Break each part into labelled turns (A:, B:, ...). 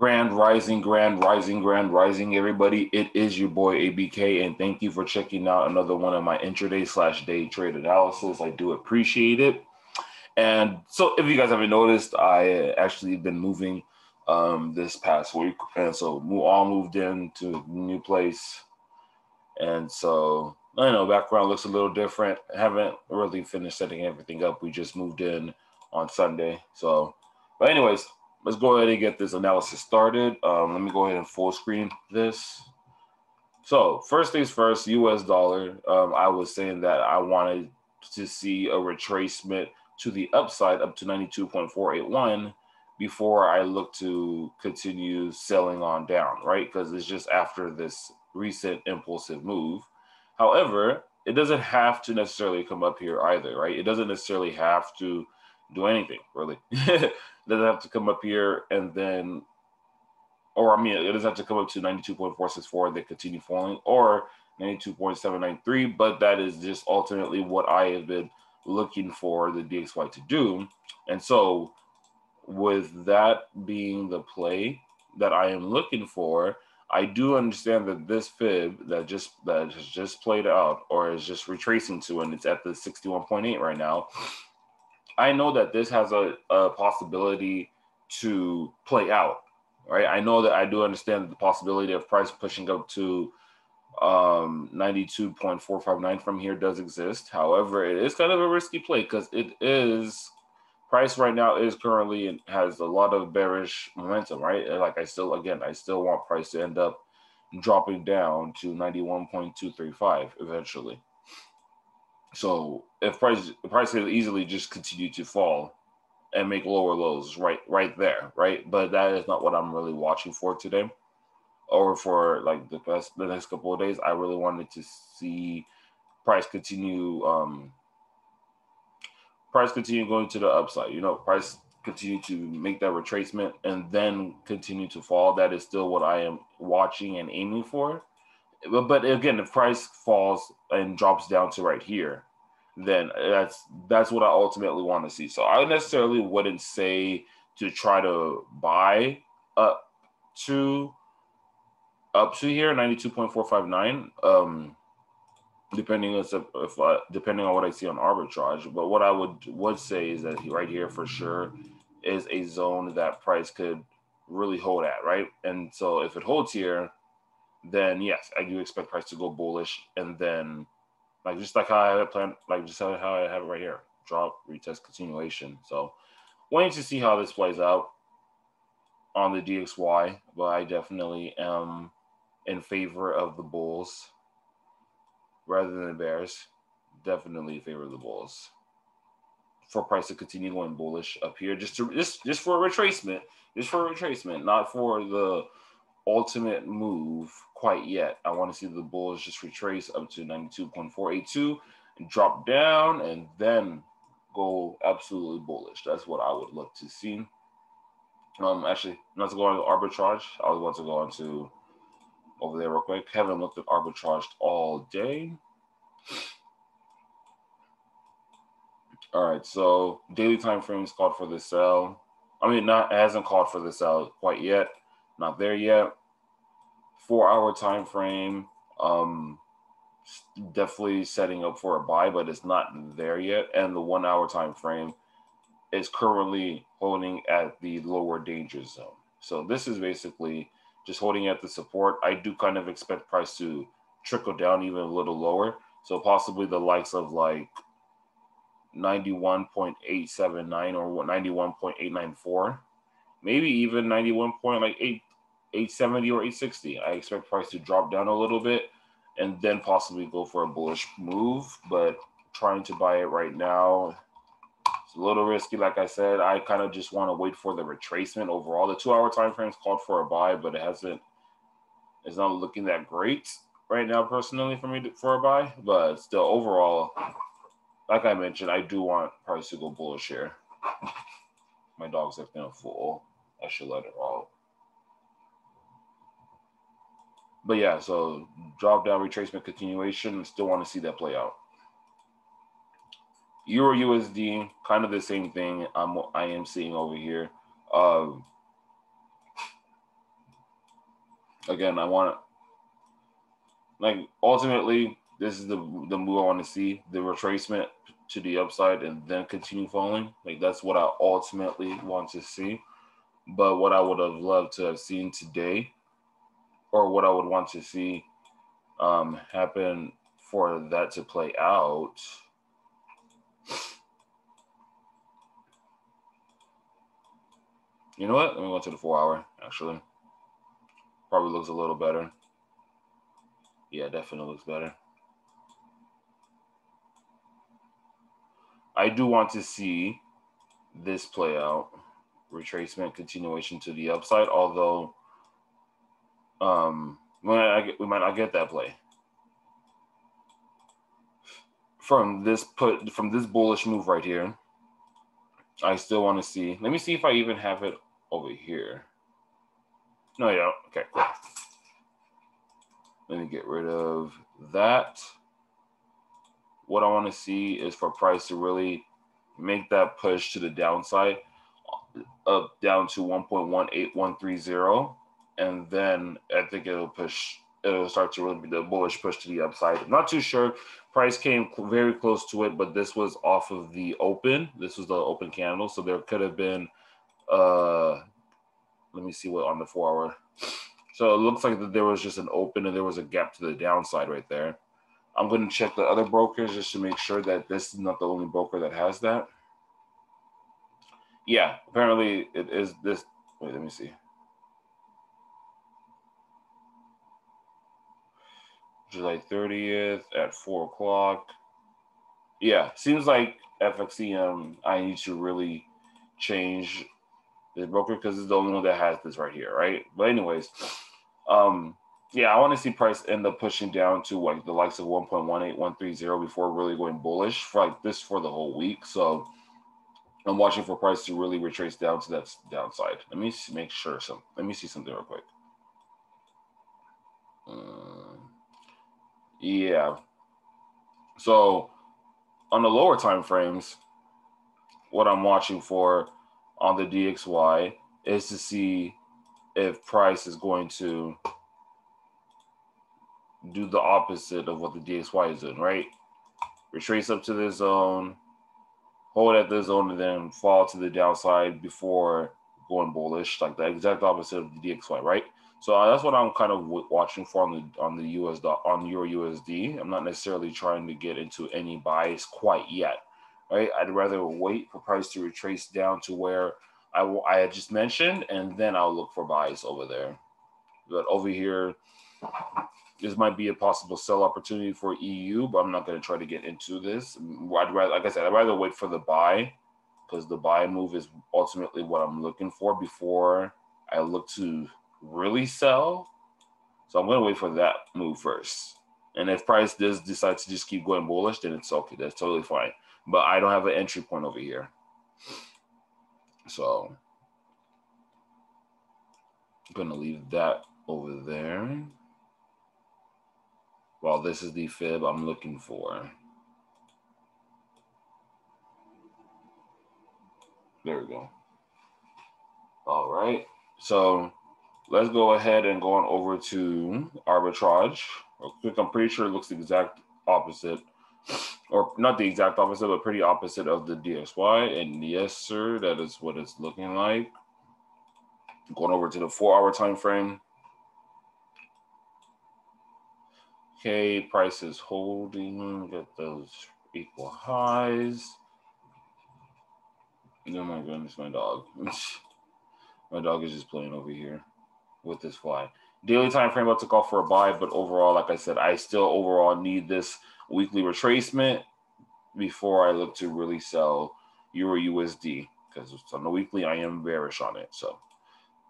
A: Grand rising, everybody. It is your boy ABK, and thank you for checking out another one of my intraday/day trade analysis. I do appreciate it. And so, if you guys haven't noticed, I actually been moving this past week, and so all moved into a new place, and so I know background looks a little different. I haven't really finished setting everything up. We just moved in on Sunday, so. But anyways, let's go ahead and get this analysis started. Let me go ahead and full screen this. So first things first, US dollar. I was saying that I wanted to see a retracement to the upside up to 92.481 before I look to continue selling on down, right? Because it's just after this recent impulsive move. However, it doesn't have to necessarily come up here either, right? It doesn't necessarily have to do anything, really. It doesn't have to come up here and then, or I mean, it doesn't have to come up to 92.464 that continue falling, or 92.793, but that is just ultimately what I have been looking for the DXY to do. And so with that being the play that I am looking for, I do understand that this fib that has just played out or is just retracing to, and it's at the 61.8 right now. I know that this has a possibility to play out, right? I know that I do understand the possibility of price pushing up to 92.459 from here does exist. However, it is kind of a risky play because it is price right now is currently and has a lot of bearish momentum, right? Like I still want price to end up dropping down to 91.235 eventually. So if price could easily just continue to fall and make lower lows right there, right? But that is not what I'm really watching for today, or for like the next couple of days. I really wanted to see price continue going to the upside. You know, price continue to make that retracement and then continue to fall. That is still what I am watching and aiming for. But again, if price falls and drops down to right here, then that's what I ultimately want to see. So I necessarily wouldn't say to try to buy up to here 92.459. Depending on what I see on arbitrage. But what I would say is that right here for sure is a zone that price could really hold at, right? And so if it holds here, then yes, I do expect price to go bullish, and then just how I have it planned, how I have it right here, drop, retest, continuation. So waiting to see how this plays out on the DXY, but I definitely am in favor of the bulls rather than the bears. Definitely in favor of the bulls for price to continue going bullish up here, just for a retracement, not for the ultimate move quite yet. I want to see the bulls just retrace up to 92.482 and drop down and then go absolutely bullish. That's what I would look to see. Actually, not to go on to arbitrage. I was about to go on to over there real quick. Haven't looked at arbitrage all day. All right, so daily time frames called for the sell. I mean, it hasn't called for the sell quite yet. Not there yet. 4-hour time frame, definitely setting up for a buy, but it's not there yet. And the 1-hour time frame is currently holding at the lower danger zone. So this is basically just holding at the support. I do kind of expect price to trickle down even a little lower. So possibly the likes of like 91.879 or 91.894, maybe even 91.870 or 860. I expect price to drop down a little bit and then possibly go for a bullish move, but trying to buy it right now, it's a little risky. Like I said, I kind of just want to wait for the retracement overall. The 2-hour time frames called for a buy, but it's not looking that great right now personally for me for a buy, but still overall, like I mentioned, I do want price to go bullish here. My dog's acting a fool. I should let it out. But yeah, so drop down, retracement, continuation. Still want to see that play out. Euro USD, kind of the same thing I am seeing over here. again, I want like ultimately this is the move I want to see, the retracement to the upside and then continue falling. Like that's what I ultimately want to see. But what I would have loved to have seen today, or what I would want to see happen for that to play out. You know what? Let me go to the 4-hour, actually. Probably looks a little better. Yeah, definitely looks better. I do want to see this play out. Retracement, continuation to the upside, although we might not get that play. From this bullish move right here, I still want to see. Let me see if I even have it over here. No, I don't. Okay, cool. Let me get rid of that. What I want to see is for price to really make that push to the downside, up down to 1.18130, and then I think it'll start to really be the bullish push to the upside. I'm not too sure. Price came very close to it, but this was off of the open. This was the open candle, so there could have been let me see what on the 4-hour. So it looks like that there was just an open and there was a gap to the downside right there. I'm going to check the other brokers just to make sure that this is not the only broker that has that. Yeah, apparently it is this. Wait, let me see. July 30th at 4 o'clock. Yeah, seems like FXEM, I need to really change the broker because it's the only one that has this right here, right? But anyways, yeah, I want to see price end up pushing down to like the likes of 1.18130 before really going bullish for like this for the whole week. So I'm watching for price to really retrace down to that downside. Let me make sure let me see something real quick. Yeah. So on the lower time frames, what I'm watching for on the DXY is to see if price is going to do the opposite of what the DXY is doing, right? Retrace up to this zone, hold at this zone, and then fall to the downside before going bullish, like the exact opposite of the DXY, right? So that's what I'm kind of watching for on the Euro USD. I'm not necessarily trying to get into any buys quite yet, right? I'd rather wait for price to retrace down to where I had just mentioned, and then I'll look for buys over there. But over here, this might be a possible sell opportunity for EU, but I'm not going to try to get into this. I'd rather, like I said, I'd rather wait for the buy because the buy move is ultimately what I'm looking for before I look to really sell. So I'm going to wait for that move first. And if price does decide to just keep going bullish, then it's okay. That's totally fine. But I don't have an entry point over here. So I'm going to leave that over there. Well, this is the fib I'm looking for. There we go. All right. So let's go ahead and go on over to arbitrage. Real quick, I'm pretty sure it looks the exact opposite. Or not the exact opposite, but pretty opposite of the DXY. And yes, sir, that is what it's looking like. Going over to the 4-hour time frame. Okay, price is holding. Get those equal highs. Oh my goodness, my dog. My dog is just playing over here with this fly. Daily time frame, I took off for a buy, but overall, like I said, I still overall need this weekly retracement before I look to really sell Euro USD because on the weekly, I am bearish on it. So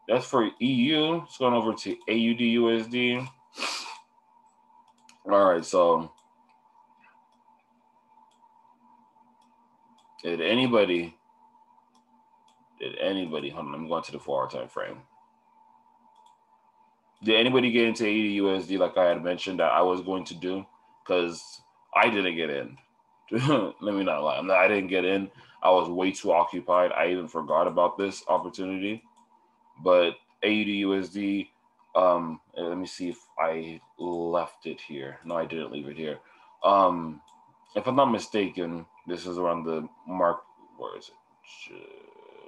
A: that's for EU. It's going over to AUD USD. All right, so did anybody, hold on, I'm going to the 4-hour time frame. Did anybody get into AUD USD like I had mentioned that I was going to do? Because I didn't get in. Let me not lie. I didn't get in. I was way too occupied. I even forgot about this opportunity. But AUD USD, Let me see if I left it here. No, I didn't leave it here. If I'm not mistaken, this is around the mark. Where is it?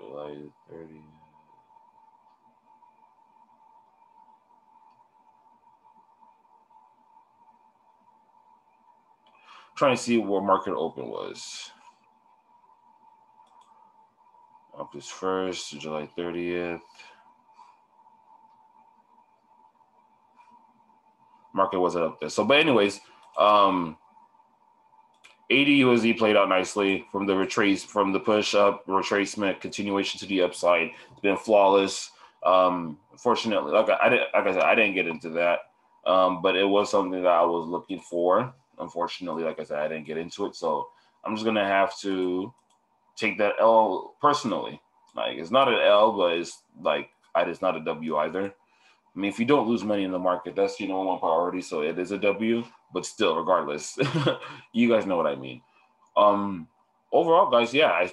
A: July 30. Trying to see where market open was. August 1st, July 30th. Market wasn't up there. So, but anyways, 80 USD played out nicely from the retrace, from the push up, retracement, continuation to the upside. It's been flawless. Fortunately, like I said, I didn't get into that, but it was something that I was looking for. Unfortunately, like I said, I didn't get into it, so I'm just gonna have to take that L personally. Like it's not an L, but it's like it's not a W either. I mean, if you don't lose money in the market, that's one priority. So it is a W, but still, regardless, you guys know what I mean. Um, Overall, guys, yeah, I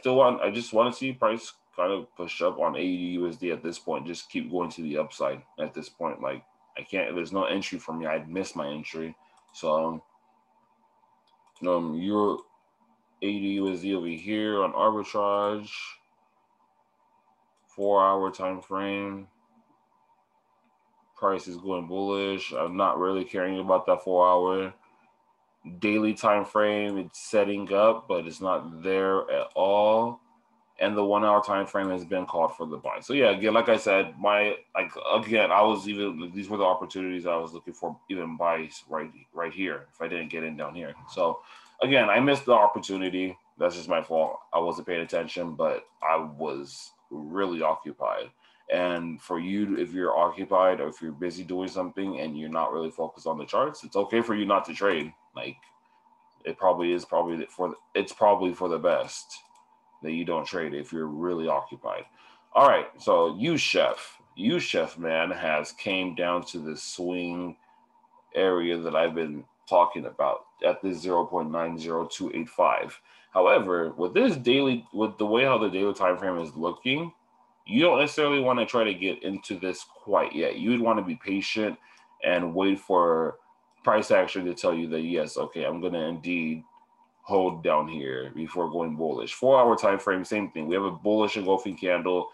A: just want to see price kind of push up on 80 USD at this point. Just keep going to the upside at this point. Like I can't. There's no entry for me. I'd miss my entry. So Euro 80 USD over here on arbitrage, 4-hour time frame. Price is going bullish. I'm not really caring about that 4-hour. Daily time frame, it's setting up, but it's not there at all. And the 1-hour time frame has been called for the buy. So yeah, again, like I said, these were the opportunities I was looking for, even buys right here if I didn't get in down here. So again, I missed the opportunity. That's just my fault. I wasn't paying attention, but I was really occupied. And for you, if you're occupied or if you're busy doing something and you're not really focused on the charts, it's okay for you not to trade. Like it's probably for the best that you don't trade if you're really occupied. All right, so UCHF man has came down to the swing area that I've been talking about at this 0.90285. However, with the way how the daily time frame is looking, you don't necessarily want to try to get into this quite yet. You would want to be patient and wait for price action to tell you that yes, okay, I'm going to indeed hold down here before going bullish. 4-hour time frame, same thing. We have a bullish engulfing candle.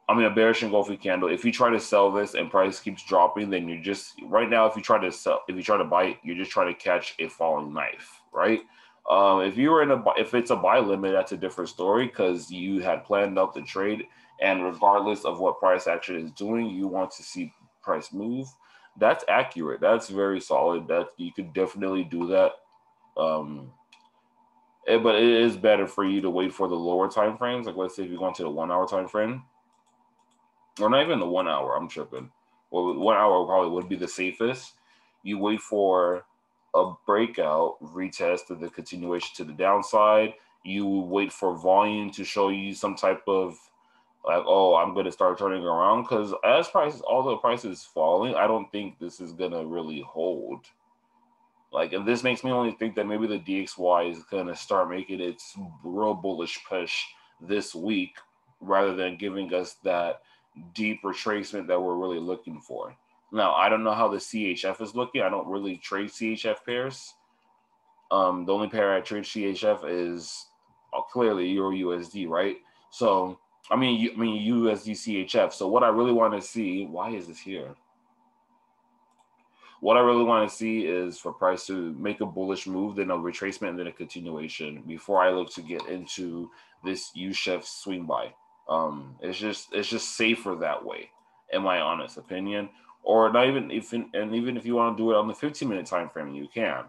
A: A bearish engulfing candle. If you try to sell this and price keeps dropping, then you're just right now. If you try to buy it, you're just trying to catch a falling knife, right? If it's a buy limit, that's a different story because you had planned out the trade, and regardless of what price action is doing, you want to see price move. That's accurate. That's very solid. That you could definitely do that. But it is better for you to wait for the lower time frames. Like let's say if you go into the 1-hour time frame, or not even the 1 hour. I'm tripping. Well, 1 hour probably would be the safest. You wait for a breakout, retest of the continuation to the downside. You wait for volume to show you some type of like, oh, I'm going to start turning around because although price is falling, I don't think this is going to really hold. Like, and this makes me only think that maybe the DXY is going to start making its real bullish push this week rather than giving us that deep retracement that we're really looking for. Now, I don't know how the CHF is looking. I don't really trade CHF pairs. The only pair I trade CHF is clearly Euro USD, right? So, USD CHF. So what I really want to see, why is this here? What I really want to see is for price to make a bullish move, then a retracement, and then a continuation before I look to get into this UCHF swing buy. It's just safer that way, in my honest opinion. Or not even even if you want to do it on the 15-minute time frame, you can.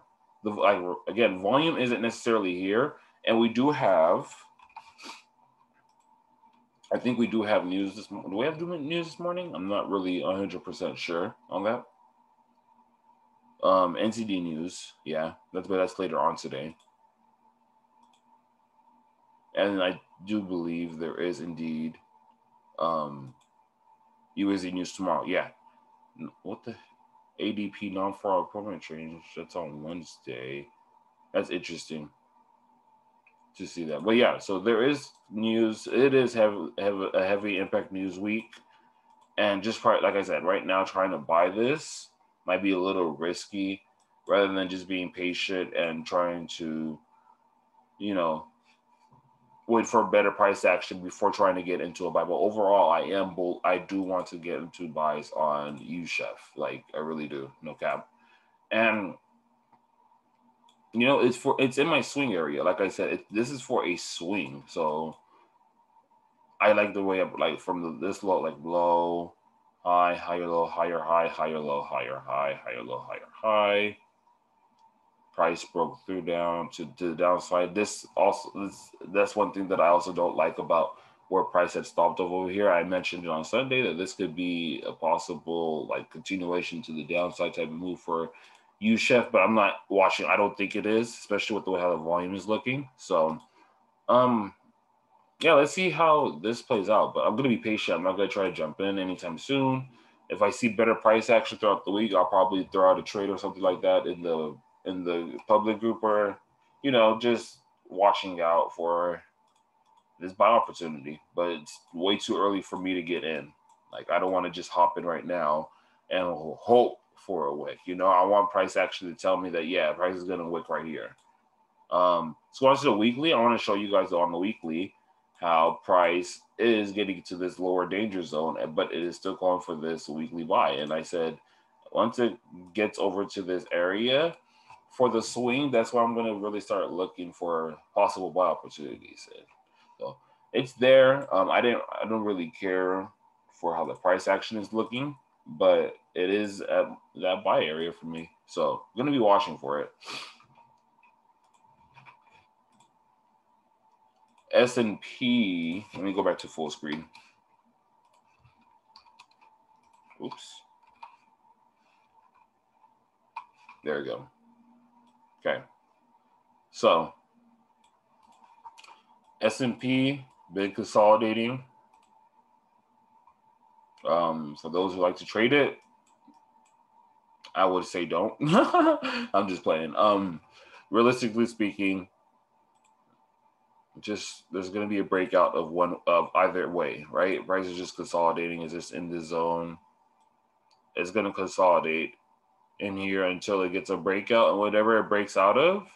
A: Again, volume isn't necessarily here, and we do have. I think we do have news this morning. Do we have news this morning? I'm not really 100% sure on that. NCD news, yeah, that's later on today. And I do believe there is indeed USD news tomorrow. Yeah. What the ADP non-fraud permanent change? That's on Wednesday. That's interesting to see that. But yeah, so there is news. It is a heavy impact news week. And just like I said, right now trying to buy this might be a little risky rather than just being patient and trying to, you know, wait for better price action before trying to get into a buy. But overall, I do want to get into buys on UCHF. Like I really do, no cap. And you know, it's in my swing area. Like I said, this is for a swing. So I like the way like from this low, like low, high, higher, low, higher, high, higher, low, higher, high, higher, low, higher, high. Price broke through down to the downside. That's one thing that I also don't like about where price had stopped over here. I mentioned it on Sunday that this could be a possible like continuation to the downside type of move for UCHF, but I'm not watching. I don't think it is, especially with the way how the volume is looking. So, yeah, let's see how this plays out. But I'm gonna be patient. I'm not gonna try to jump in anytime soon. If I see better price action throughout the week, I'll probably throw out a trade or something like that in the public group, or you know, just watching out for this buy opportunity. But it's way too early for me to get in. Like I don't want to just hop in right now and hope for a wick. You know, I want price action to tell me that yeah, price is gonna wick right here. So on to the weekly, I want to show you guys on the weekly how price is getting to this lower danger zone, but it is still calling for this weekly buy. And I said, once it gets over to this area for the swing, that's where I'm going to really start looking for possible buy opportunities. And so it's there. I don't really care for how the price action is looking, but it is at that buy area for me. So I'm going to be watching for it. S&P, let me go back to full screen. Oops. There we go. Okay. So S&P been consolidating. For those who like to trade it, I would say don't. I'm just playing. Realistically speaking, just there's going to be a breakout of one of either way, right? Price is just consolidating. Is just in the zone. It's going to consolidate in here until it gets a breakout, and whatever it breaks out of,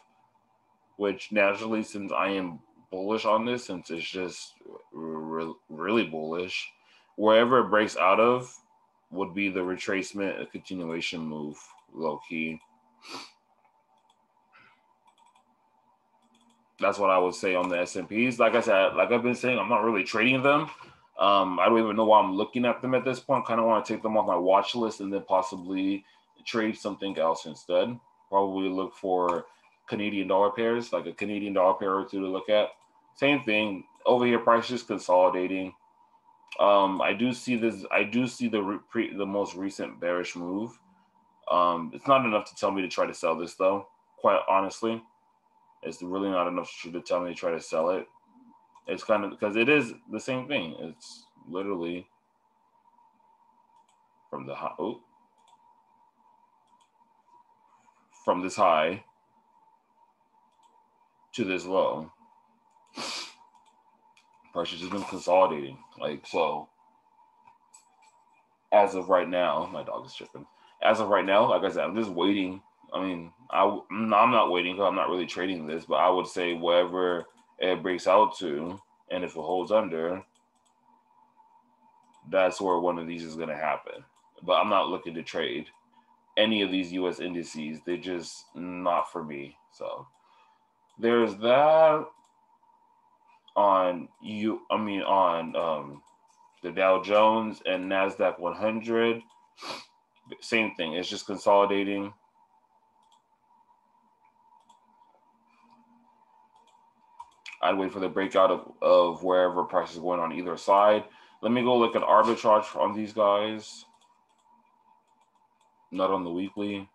A: which naturally, since I am bullish on this, since it's just really bullish, wherever it breaks out of would be the retracement, a continuation move, low key. That's what I would say on the S&Ps. Like I said, like I've been saying, I'm not really trading them. I don't even know why I'm looking at them at this point. Kind of want to take them off my watch list and then possibly trade something else instead. Probably look for Canadian dollar pairs, like a Canadian dollar pair or two to look at. Same thing over here. Price just consolidating. I do see this. I do see the most recent bearish move. It's not enough to tell me to try to sell this though. Quite honestly, it's really not enough to tell me to try to sell it. It's kind of because it is the same thing. It's literally from the high, from this high to this low. Price has just been consolidating. Like so. As of right now, my dog is tripping. As of right now, like I said, I'm just waiting. I mean, I'm not waiting because I'm not really trading this, but I would say wherever it breaks out to, and if it holds under, that's where one of these is going to happen. But I'm not looking to trade any of these U.S. indices. They're just not for me. So there's that on the Dow Jones and NASDAQ 100. Same thing. It's just consolidating. I'd wait for the breakout of wherever price is going on either side. Let me go look at arbitrage on these guys. Not on the weekly.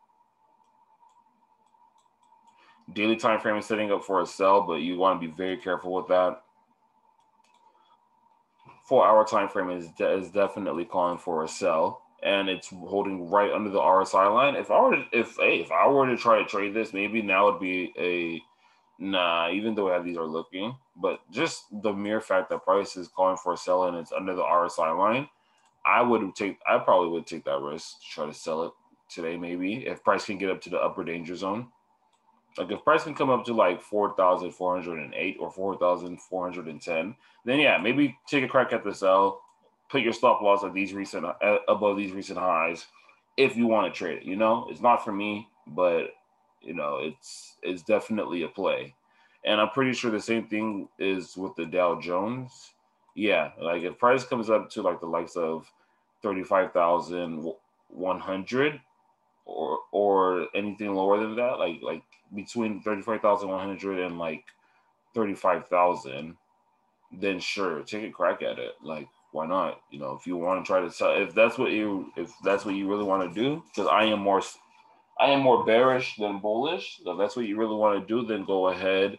A: Daily time frame is setting up for a sell, but you want to be very careful with that. 4-hour time frame is definitely calling for a sell, and it's holding right under the RSI line. If I were to try to trade this, maybe now would be a nah, even though how these are looking, but just the mere fact that price is calling for a sell and it's under the RSI line, I probably would take that risk to try to sell it today, maybe if price can get up to the upper danger zone. Like if price can come up to like 4,408 or 4,410, then yeah, maybe take a crack at the sell, put your stop loss at these recent above these recent highs, if you want to trade it. You know, it's not for me, but you know, it's definitely a play. And I'm pretty sure the same thing is with the Dow Jones. Yeah, like if price comes up to like the likes of 35,100 or anything lower than that, like between 35,100 and like 35,000, then sure, take a crack at it. Like, why not? You know, if you want to try to sell, if that's what you really want to do, because I am more bearish than bullish. So if that's what you really want to do, then go ahead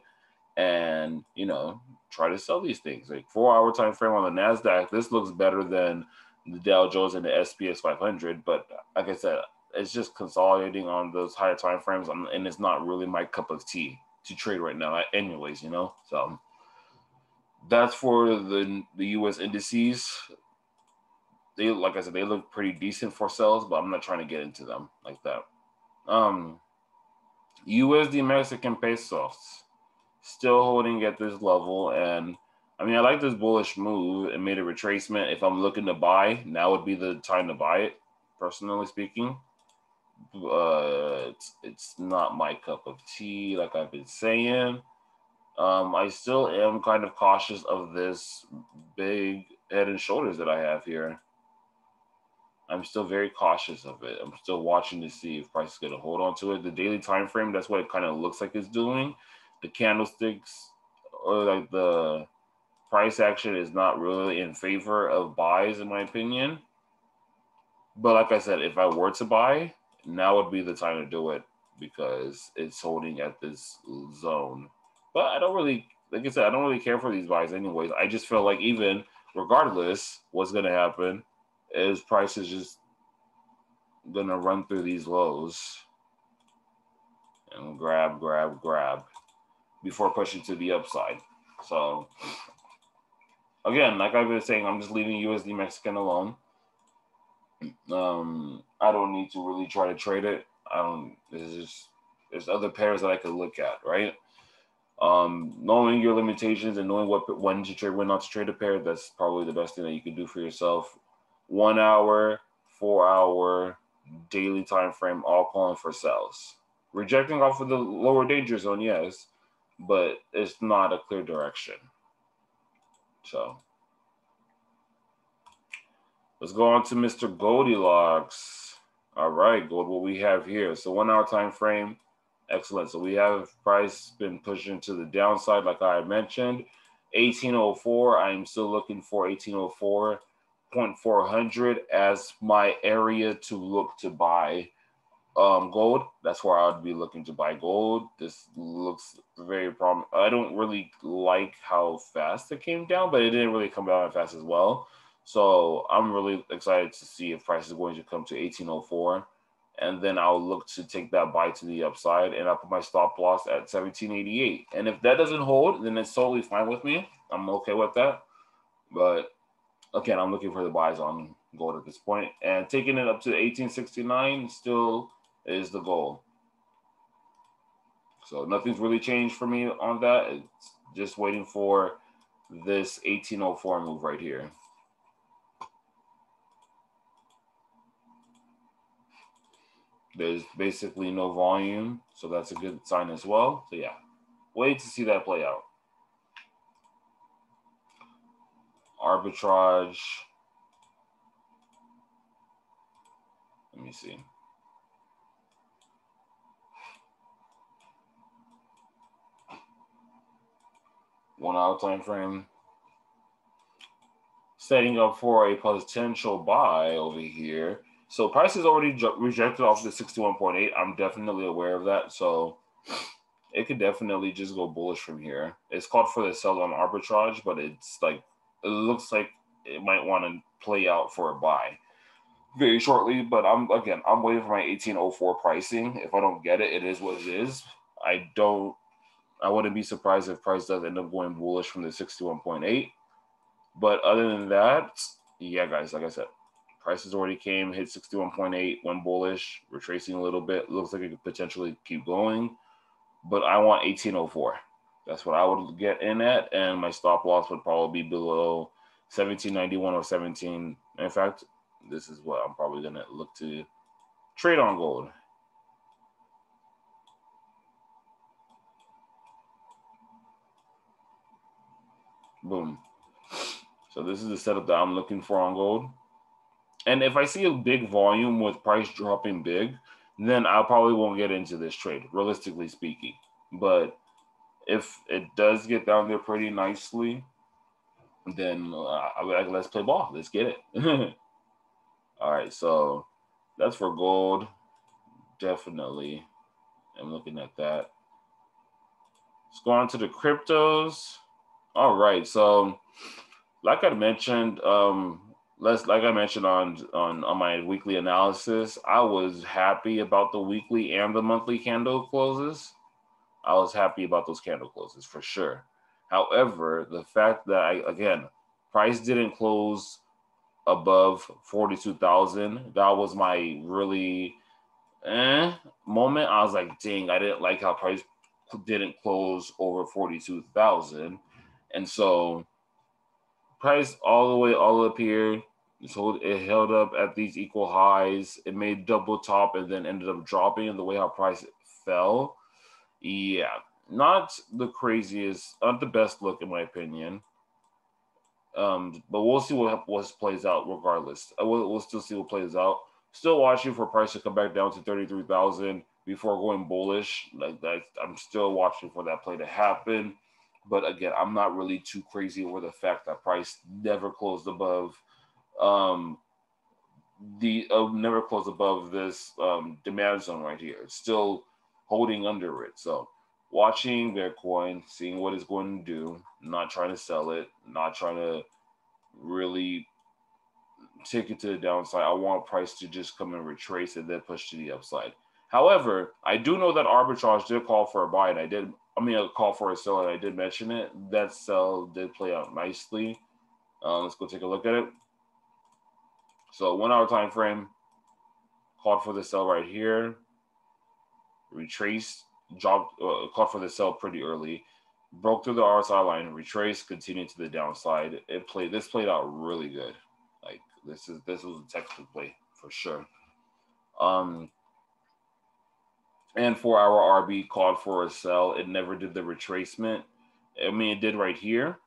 A: and, you know, try to sell these things. Like 4-hour time frame on the NASDAQ, this looks better than the Dow Jones and the SPX 500. But like I said, it's just consolidating on those higher time frames, and it's not really my cup of tea to trade right now anyways, you know. So that's for the US indices. They, like I said, they look pretty decent for sales, but I'm not trying to get into them like that. USD-Mexican pesos still holding at this level, and I mean, I like this bullish move. It made a retracement. If I'm looking to buy, now would be the time to buy it, personally speaking. But it's not my cup of tea, like I've been saying. I still am kind of cautious of this big head and shoulders that I have here. I'm still very cautious of it. I'm still watching to see if price is going to hold on to it. The daily time frame, that's what it kind of looks like it's doing. The candlesticks or like the price action is not really in favor of buys, in my opinion. But like I said, if I were to buy, now would be the time to do it because it's holding at this zone. But I don't really, like I said, I don't really care for these buys anyways. I just feel like even regardless what's going to happen, is price is just going to run through these lows and grab before pushing to the upside. So again, like I've been saying, I'm just leaving USD Mexican alone. I don't need to really try to trade it. There's other pairs that I could look at, right? Knowing your limitations and knowing when to trade, when not to trade a pair, that's probably the best thing that you can do for yourself. 1 hour, 4-hour, daily time frame, all calling for sells. Rejecting off of the lower danger zone, yes, but it's not a clear direction. So let's go on to Mr. Goldilocks. All right, gold, what we have here. So 1 hour time frame, excellent. So we have price been pushing to the downside, like I mentioned. 1804, I'm still looking for 1804.400 as my area to look to buy gold. That's where I would be looking to buy gold. This looks very promising. I don't really like how fast it came down, but it didn't really come down fast as well. So I'm really excited to see if price is going to come to 1804. And then I'll look to take that buy to the upside, and I'll put my stop loss at 1788. And if that doesn't hold, then it's totally fine with me. I'm okay with that. But again, I'm looking for the buys on gold at this point. And taking it up to 1869 still is the goal. So nothing's really changed for me on that. It's just waiting for this 1804 move right here. There's basically no volume, so that's a good sign as well. So yeah, wait to see that play out. Arbitrage. Let me see. One hour time frame. Setting up for a potential buy over here. So price is already rejected off the 61.8. I'm definitely aware of that. So it could definitely just go bullish from here. It's called for the sell on arbitrage, but it's like, it looks like it might want to play out for a buy very shortly. But I'm waiting for my 1804 pricing. If I don't get it, it is what it is. I wouldn't be surprised if price does end up going bullish from the 61.8. But other than that, yeah, guys, like I said, Prices already came, hit 61.8, went bullish, retracing a little bit. Looks like it could potentially keep going, but I want 1804. That's what I would get in at, and my stop loss would probably be below 1791 or 17. In fact, this is what I'm probably gonna look to trade on gold. Boom. So this is the setup that I'm looking for on gold. And if I see a big volume with price dropping big, then I probably won't get into this trade, realistically speaking. But if it does get down there pretty nicely, then I'll be like, let's play ball. Let's get it. All right, so that's for gold. Definitely. I'm looking at that. Let's go on to the cryptos. All right, so like I mentioned, on my weekly analysis, I was happy about the weekly and the monthly candle closes. I was happy about those candle closes for sure. However, the fact that price didn't close above 42,000, that was my really moment. I was like, dang, I didn't like how price didn't close over 42,000. And so price all up here. So it held up at these equal highs. It made double top and then ended up dropping. And the way how price fell, yeah, not the craziest, not the best look in my opinion. But we'll see what plays out regardless. We'll still see what plays out. Still watching for price to come back down to 33,000 before going bullish. Like that, I'm still watching for that play to happen. But again, I'm not really too crazy over the fact that price never closed above this demand zone right here. It's still holding under it. So watching Bitcoin, seeing what it's going to do, not trying to sell it, not trying to really take it to the downside. I want price to just come and retrace and then push to the upside. However, I do know that arbitrage did call for a buy, and a call for a sell, and I did mention it. That sell did play out nicely. Let's go take a look at it. So 1 hour time frame, called for the sell right here, retraced, dropped, called for the sell pretty early, broke through the RSI line, retraced, continued to the downside. This played out really good. Like this was a textbook play for sure. And 4 hour RB called for a sell. It never did the retracement. I mean, it did right here.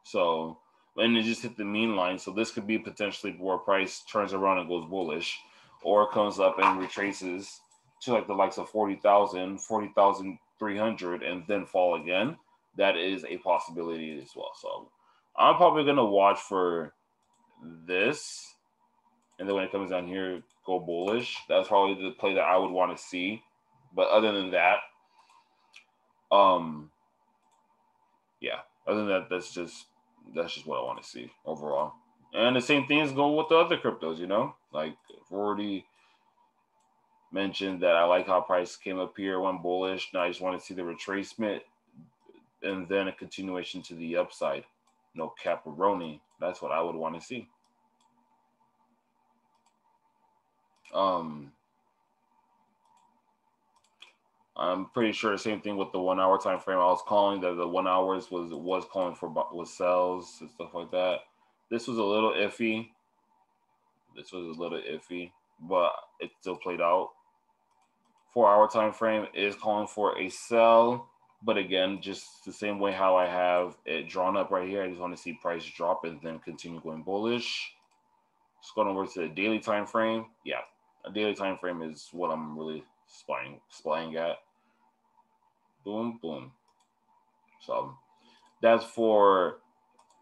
A: So, and it just hit the mean line. So this could be potentially where price turns around and goes bullish, or comes up and retraces to like the likes of 40,000, 40,300, and then fall again. That is a possibility as well. So I'm probably going to watch for this. And then when it comes down here, go bullish. That's probably the play that I would want to see. But other than that, that's just what I want to see overall. And the same things go with the other cryptos, like I've already mentioned that I like how price came up here, went bullish. Now I just want to see the retracement and then a continuation to the upside. No caparoni. That's what I would want to see. I'm pretty sure the same thing with the 1 hour time frame. I was calling that the 1 hours was calling for sells and stuff like that. This was a little iffy. But it still played out. 4 hour time frame is calling for a sell, but again, just the same way how I have it drawn up right here. I just want to see price drop and then continue going bullish. Just going over to the daily time frame. Yeah, a daily time frame is what I'm really spying at. Boom, boom. So that's for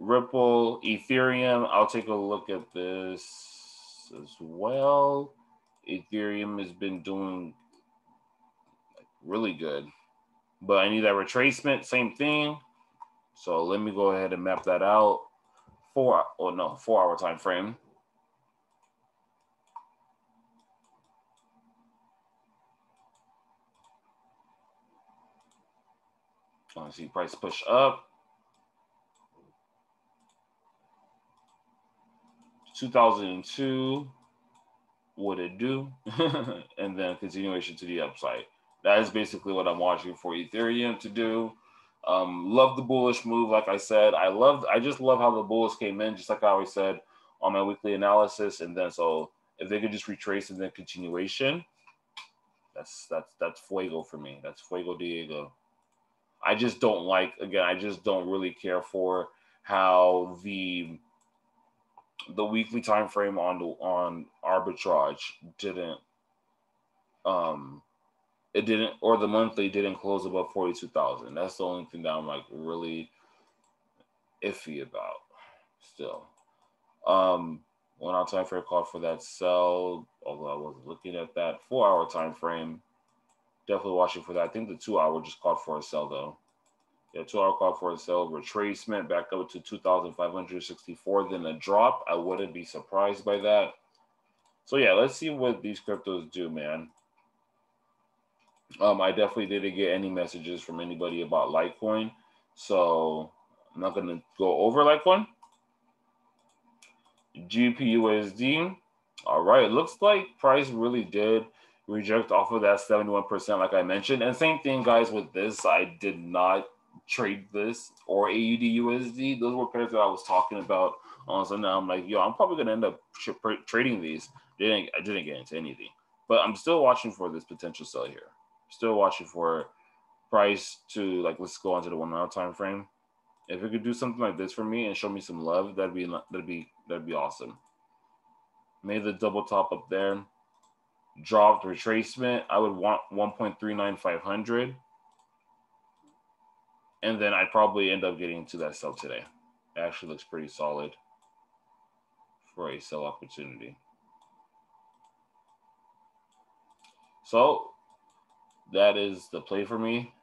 A: Ripple, Ethereum. I'll take a look at this as well. Ethereum has been doing really good, but I need that retracement. Same thing. So let me go ahead and map that out. 4 hour time frame. I want to see price push up. 2002, what it do, and then continuation to the upside. That is basically what I'm watching for Ethereum to do. Love the bullish move, like I said. I just love how the bulls came in, just like I always said on my weekly analysis. And then so if they could just retrace and then continuation, that's fuego for me. That's fuego Diego. I just don't like, again, I just don't really care for how the weekly time frame on arbitrage didn't it didn't, or the monthly didn't close above 42,000. That's the only thing that I'm like really iffy about still. 1 hour time frame called for that sell, although I wasn't looking at that 4 hour time frame. Definitely watching for that. I think the 2 hour just called for a sell though. Yeah, 2 hour call for a sell, retracement back up to 2,564, then a drop. I wouldn't be surprised by that. So yeah, let's see what these cryptos do, man. I definitely didn't get any messages from anybody about Litecoin, so I'm not gonna go over Litecoin. GBP/USD. All right, looks like price really did reject off of that 71%, like I mentioned. And same thing, guys, with this. I did not trade this or AUD/USD. Those were pairs that I was talking about. So now I'm like, yo, I'm probably gonna end up trading these. I didn't get into anything, but I'm still watching for this potential sell here. Still watching for price to, like, let's go on to the 1 hour time frame. If it could do something like this for me and show me some love, that'd be awesome. Made the double top up there. Dropped retracement. I would want 1.39500. And then I'd probably end up getting to that sell today. It actually looks pretty solid for a sell opportunity. So that is the play for me.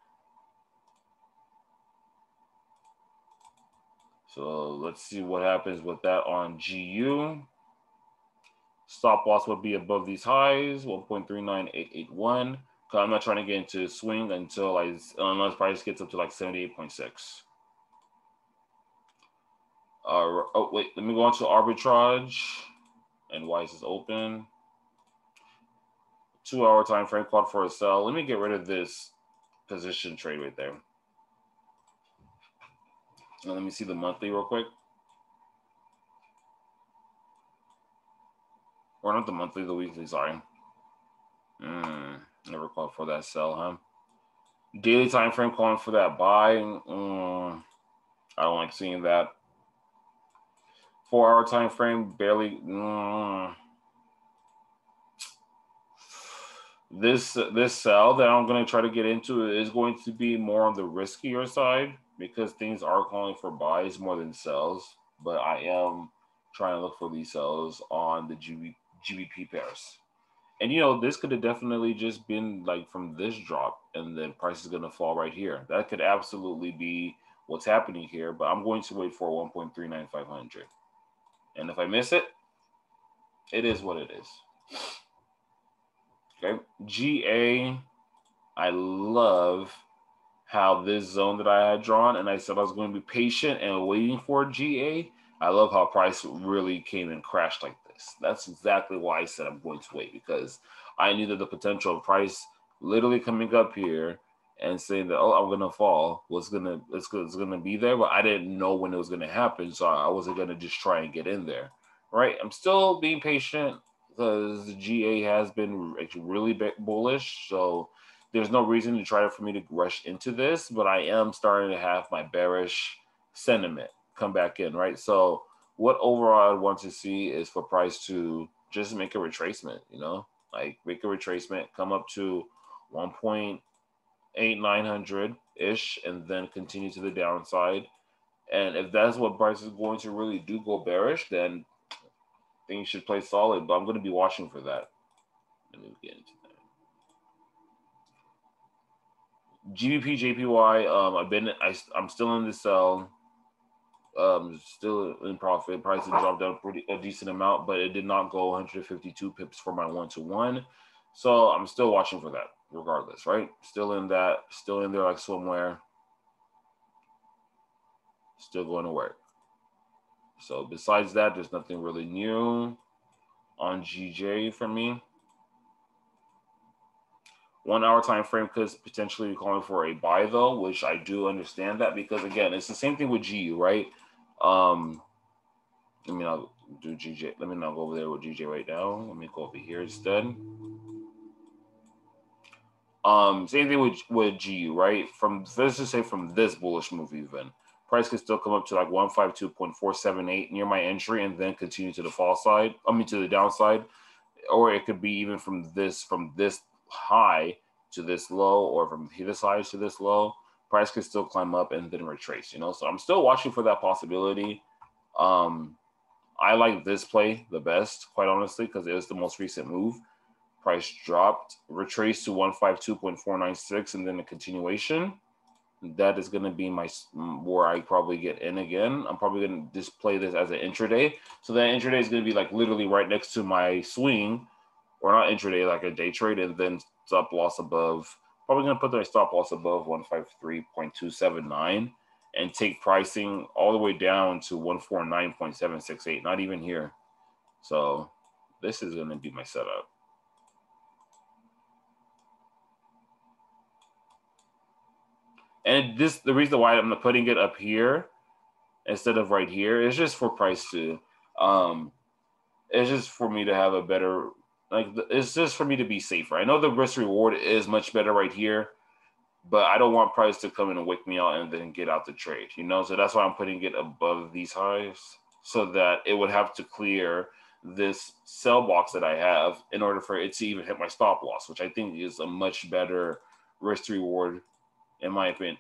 A: So let's see what happens with that on GU. Stop loss would be above these highs, 1.39881. I'm not trying to get into swing unless price gets up to like 78.6. Oh wait, let me go on to arbitrage. And why is this open? 2 hour time frame called for a sell. Let me get rid of this position trade right there. And let me see the monthly real quick. Or not the monthly, the weekly, sorry. Never called for that sell, huh? Daily time frame calling for that buy. I don't like seeing that. 4 hour time frame, barely. This sell that I'm going to try to get into is going to be more on the riskier side because things are calling for buys more than sells. But I am trying to look for these sells on the GBP pairs. And, this could have definitely just been like from this drop and then price is going to fall right here. That could absolutely be what's happening here, but I'm going to wait for 1.39500. And if I miss it, it is what it is. Okay, GA, I love how this zone that I had drawn, and I said I was going to be patient and waiting for GA. I love how price really came and crashed like this. That's exactly why I said I'm going to wait, because I knew that the potential of price literally coming up here and saying that, oh, I'm going to fall it's gonna be there, but I didn't know when it was going to happen, so I wasn't going to just try and get in there, right? I'm still being patient because the GA has been really bullish, so there's no reason to try for me to rush into this, but I am starting to have my bearish sentiment come back in, right? So what overall I want to see is for price to just make a retracement, like make a retracement, come up to 1.8900-ish, and then continue to the downside. And if that's what price is going to really do, go bearish, then things should play solid, but I'm going to be watching for that. Let me get into that. GBP JPY, I'm still in the sell. Still in profit. Price had dropped down a decent amount, but it did not go 152 pips for my 1-to-1. So I'm still watching for that regardless, right? Still in there like swimwear. Still going to work. So besides that, there's nothing really new on GJ for me. 1 hour time frame could potentially be calling for a buy though, which I do understand that because again, it's the same thing with GU, right? Let me not do GJ. Let me not go over there with GJ right now. Let me go over here instead. Same thing with GU, right? From let's just say from this bullish move even, price could still come up to like 152.478 near my entry and then continue to the fall side. I mean to the downside, or it could be even from this high to this low, or from this high to this low. Price could still climb up and then retrace. You know, so I'm still watching for that possibility. I like this play the best, quite honestly, because it was the most recent move. Price dropped, retraced to 152.496, and then a continuation. That is going to be my where I probably get in again. I'm probably going to just play this as an intraday. So that intraday is going to be like literally right next to my swing, or not intraday, like a day trade, and then stop loss above. Probably going to put my stop loss above 153.279 and take pricing all the way down to 149.768. Not even here. So this is going to be my setup. And this, the reason why I'm putting it up here instead of right here is just for price to, it's just for me to have a better, like, it's just for me to be safer. I know the risk reward is much better right here, but I don't want price to come in and wake me out and then get out the trade, you know? So that's why I'm putting it above these highs so that it would have to clear this sell box that I have in order for it to even hit my stop loss, which I think is a much better risk to reward, in my opinion,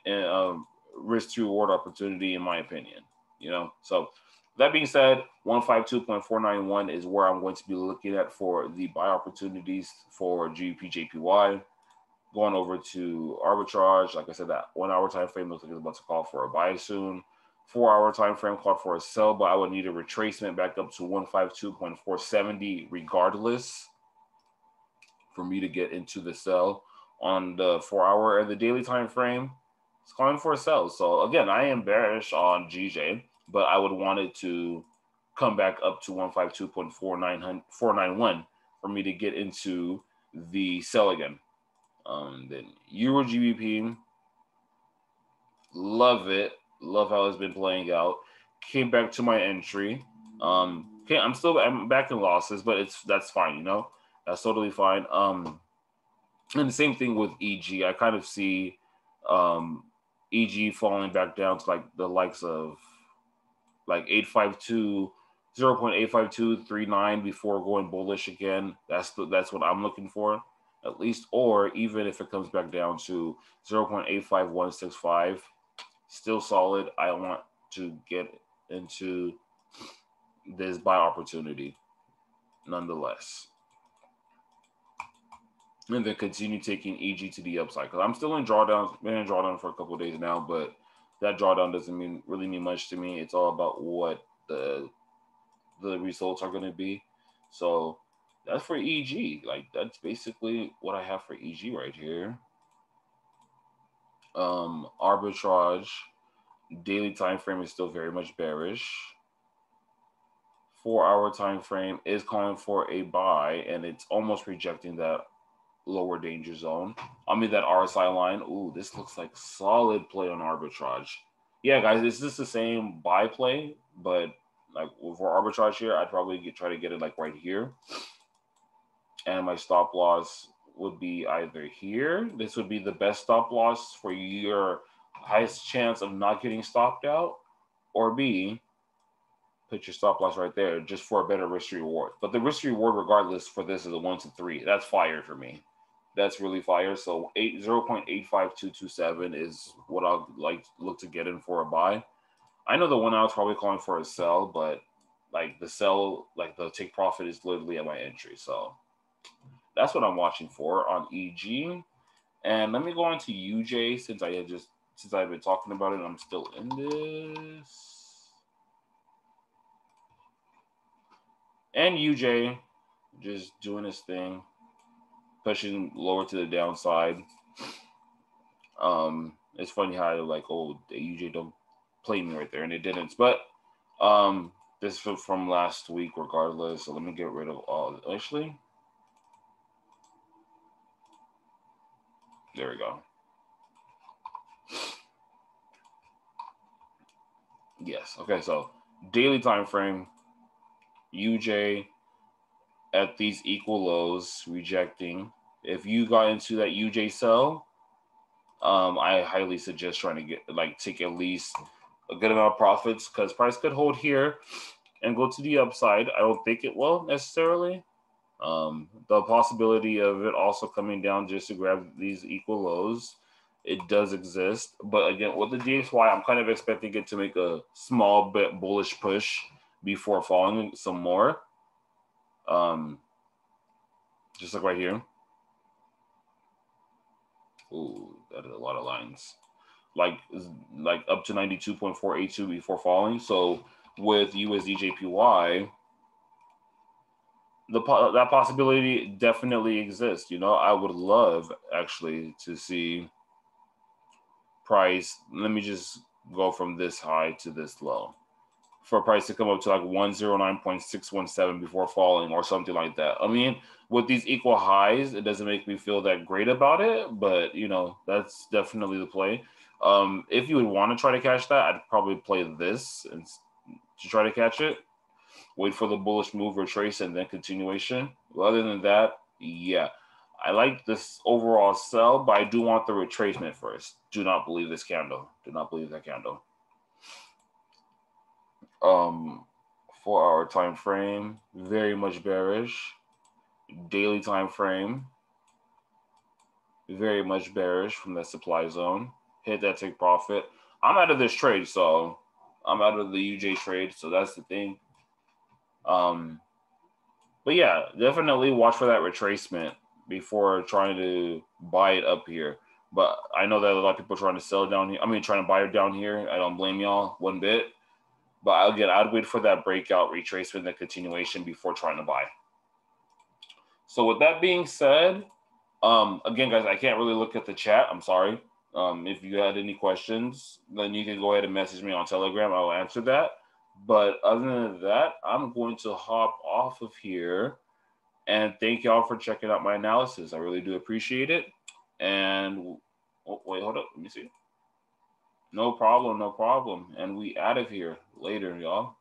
A: risk to reward opportunity, in my opinion, you know? So that being said, 152.491 is where I'm going to be looking at for the buy opportunities for GBP/JPY. Going over to arbitrage, like I said, that 1 hour time frame looks like it's about to call for a buy soon. 4 hour time frame called for a sell, but I would need a retracement back up to 152.470 regardless for me to get into the sell on the 4 hour. And the daily time frame, it's calling for a sell. So again, I am bearish on GJ, but I would want it to come back up to 152.491 for me to get into the sell again. Then Euro GBP, love it. Love how it's been playing out. Came back to my entry. Okay, I'm back in losses, but that's fine, you know? That's totally fine. And the same thing with EG. I kind of see EG falling back down to like the likes of like 0.85239 before going bullish again. That's what I'm looking for, at least. Or even if it comes back down to 0.85165, still solid. I want to get into this buy opportunity nonetheless. And then continue taking EG to the upside. Because I'm still in drawdown. Been in drawdown for a couple of days now, but that drawdown doesn't really mean much to me. It's all about what the results are going to be. So that's for EG. Like, that's basically what I have for EG right here. Arbitrage daily time frame is still very much bearish. 4 hour time frame is calling for a buy, and it's almost rejecting that lower danger zone. I mean, that RSI line. Ooh, this looks like solid play on arbitrage. Yeah, guys, it's just the same buy play, but like for arbitrage here, I'd probably try to get it like right here. And my stop loss would be either here. This would be the best stop loss for your highest chance of not getting stopped out, or B, put your stop loss right there just for a better risk reward. But the risk reward, regardless, for this is a 1 to 3. That's fire for me. That's really fire. So 0.85227 is what I'll look to get in for a buy. I know the 1 hour is probably calling for a sell, but like the sell, like the take profit is literally at my entry. So that's what I'm watching for on EG. And let me go on to UJ since I've been talking about it and I'm still in this. And UJ just doing his thing, pushing lower to the downside. It's funny how like, oh, the UJ don't play me right there, and it didn't. But This was from last week, regardless. So let me get rid of all. Actually, there we go. Yes. Okay. So daily time frame, UJ at these equal lows, rejecting. If you got into that UJ sell, I highly suggest trying to take at least a good amount of profits because price could hold here and go to the upside. I don't think it will necessarily. The possibility of it also coming down just to grab these equal lows, it does exist. But again, with the DXY, I'm kind of expecting it to make a small bit bullish push before falling some more. Just like right here. Ooh, that is a lot of lines. Like up to 92.482 before falling. So with USDJPY, that possibility definitely exists. You know, I would love actually to see price. Let me just go from this high to this low for price to come up to like 109.617 before falling or something like that. I mean, with these equal highs, it doesn't make me feel that great about it, but you know, that's definitely the play. If you would want to try to catch that, I'd probably play this and to try to catch it. Wait for the bullish move, retrace, and then continuation. Well, other than that, yeah, I like this overall sell, but I do want the retracement first. Do not believe this candle. Do not believe that candle. 4-hour time frame, very much bearish. Daily time frame, very much bearish from that supply zone. Hit that, take profit. I'm out of this trade, so I'm out of the UJ trade, so that's the thing. But yeah, definitely watch for that retracement before trying to buy it up here. But I know that a lot of people are trying to sell down here. I mean, trying to buy it down here. I don't blame y'all one bit. But again, I'd wait for that breakout, retracement, and continuation before trying to buy. So with that being said, again, guys, I can't really look at the chat. I'm sorry. If you had any questions, then you can go ahead and message me on Telegram. I will answer that. But other than that, I'm going to hop off of here. And thank y'all for checking out my analysis. I really do appreciate it. And oh, wait, hold up. Let me see. No problem, no problem. And we out of here later, y'all.